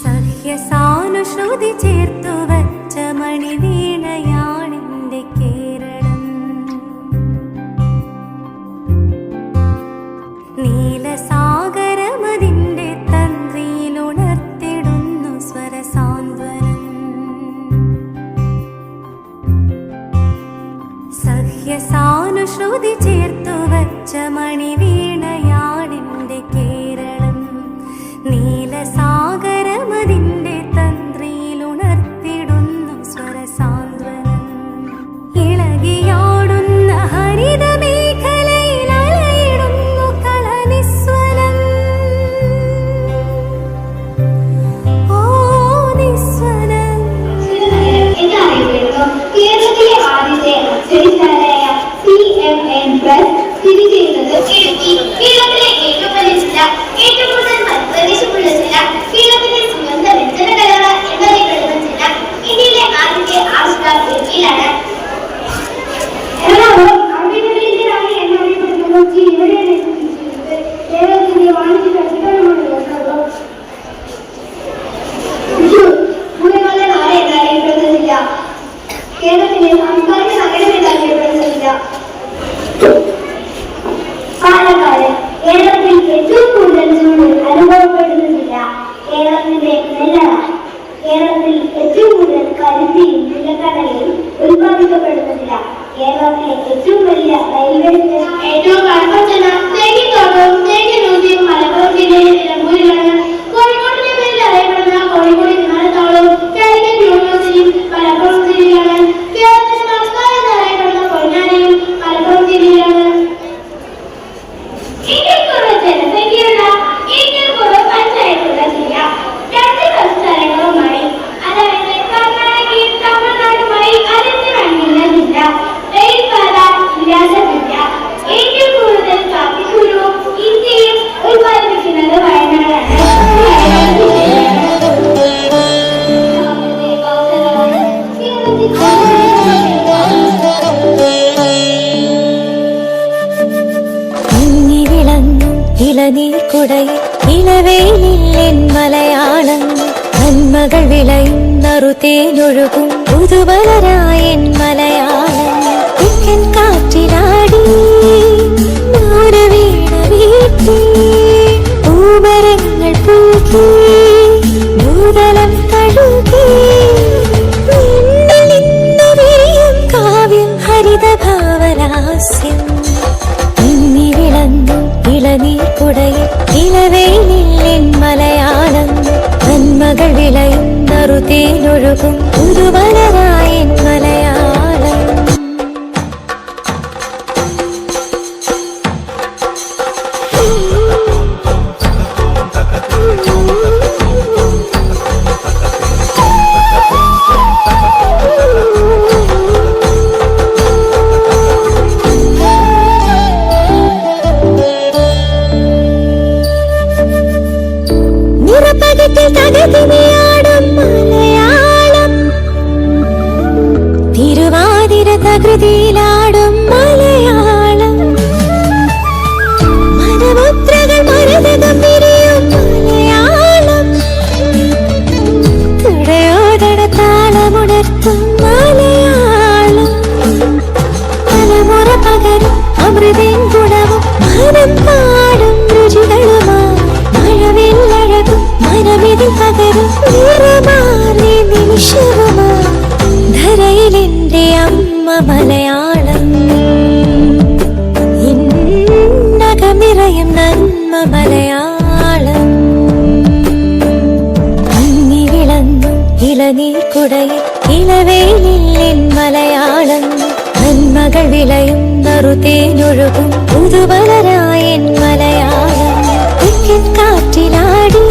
സഹ്യസാനുശ്രുതി ചേർത്തു വച്ച മണിവീണയാണെന്റെ കേരളം. നീലസാഗരമതിന്റെ തന്ത്രിയിലുണർത്തിടുന്നു സ്വരസാന്ത്വനം. സഹ്യസാനുശ്രുതി ചേർത്തു വച്ച മണിവീണയാണെന്റെ കേരളം. നീലസാഗരമതിന്റെ തന്ത്രിയിലുണർത്തിടുന്നു സ്വരസാന്ത്വനം. ഇളകിയാടുന്ന ഹരിതമേഖലയിൽ അലയിടുന്നു കളനിസ്വരം. ഓ നിസ്വരം. കേരളത്തിലെ ആദ്യത്തെ അച്ചടിശാലയായ CMN പ്രസ് സ്ഥിതി ചെയ്യുന്നത് ഇടുക്കി. കേരളത്തിലെ ഏറ്റവും വലിയ ജില്ല, ഏറ്റവും കൂടുതൽ പ്രദേശമുള്ള ജില്ല, കേരളത്തിലെ സുഗന്ധ വ്യഞ്ജന കലവ എന്നറിയപ്പെടുന്ന ജില്ല, ഇന്ത്യയിലെ ആദ്യത്തെ ആവിഷ്കാർ ഇടുക്കിയിലാണ്. കേരളത്തിന്റെ വാണിജ്യ ഭൂമികളുടെ നാട് എന്നറിയപ്പെടുന്ന ജില്ല, കേരളത്തിന്റെ സാംസ്കാരിക നഗരം എന്നറിയപ്പെടുന്ന ജില്ല പാലക്കാട്. കേരളത്തിൽ ഏറ്റവും കൂടുതൽ ചൂട് അനുഭവപ്പെടുന്ന ജില്ല കേരളത്തിന്റെ നെല്ലറ. കേരളത്തിൽ ഏറ്റവും കൂടുതൽ കരിമ്പിയും നിലക്കടലയും ഉത്പാദിക്കപ്പെടുന്ന ജില്ല, കേരളത്തിലെ ഏറ്റവും വലിയ റെയിൽവേ സ്റ്റേഷൻ, ഏറ്റവും കടപ്പച്ചന തേക്കിത്തോട്ടവും തേക്കിനൂതിയും മലപ്പുറം ജില്ലയിലെ നിലമ്പൂരിലാണ്. കോഴിക്കോടിന്റെ പേരിൽ അറിയപ്പെടുന്ന കോഴിക്കോട് വിമാനത്താവളവും കാലിക്കറ്റ് യൂണിവേഴ്സിറ്റിയും മലപ്പുറം ജില്ലയിലാണ്. കേരളത്തിന്റെ സംസ്കാരം എന്നറിയപ്പെടുന്ന പൊന്നാനിയും മലപ്പുറം ജില്ലയിലാണ്. ഇന്ത്യൻ കുറവ് ജനസംഖ്യയുള്ള, ഇന്ത്യൻ കുറവ് പഞ്ചായത്തുള്ള ജില്ല, രണ്ട് സംസ്ഥാനങ്ങളുമായി, അതായത് കർണാടകയും തമിഴ്നാടുമായി അതിർത്തിവങ്ങിയുള്ള ജില്ല, റെയിൽപാത ഇല്ലാത്ത ജില്ല, ഏറ്റവും കൂടുതൽ കാപ്പിക്കുരുവും ഇന്ത്യയും ഉത്പാദിപ്പിക്കുന്നത് വയനാടാണ്. ഇളനീർക്കുടയിൽ ഇളവേലിൻ മലയാളം. നന്മകൾ വിളയും നറുതേനൊഴുകും പുതുവലരായൻ മലയാളം. തെക്കൻ കാറ്റിലാടി നൂരവീണ വീട്ടി പൂമരങ്ങൾ പൂക്കി ഭൂതലം കഴുകി നിന്നു വിരിയും കാവ്യം ഹരിതഭാവലാസ്യം. ഇളനീർക്കുടയിൽ ഇളവേലിൻ മലയാളം. നന്മകൾ വിളയും നറുതേനൊഴുകും പുതുവലരായൻ മലയാളം. തിരുവാതിര തകൃതിയിലാടും മലയാളം. മനമുദ്രകൾ മരതകം വിരിയും മലയാളം. തുടയോടണ താളമുണർത്തും മലയാളം. തലമുറ പകരും അമൃതൻ ഗുണവും മനം പാടും രുചികളുമായി മഴവില്ലഴകും മനവിധി പകരും നിറമാർന്ന നിമിഷവുമായി ധരയിലെന്റെ അമ്മ മലയാളം. ഇന്നകമിറയും നന്മ മലയാളം. അങ്ങി വിളങ്ങും ഇളനീർക്കുടയിൽ ഇളവേലിൻ മലയാളം. നന്മകൾ വിളയും നറുതേനൊഴുകും പുതുവലരായൻ മലയാളം. തെക്കൻ കാറ്റിലാടി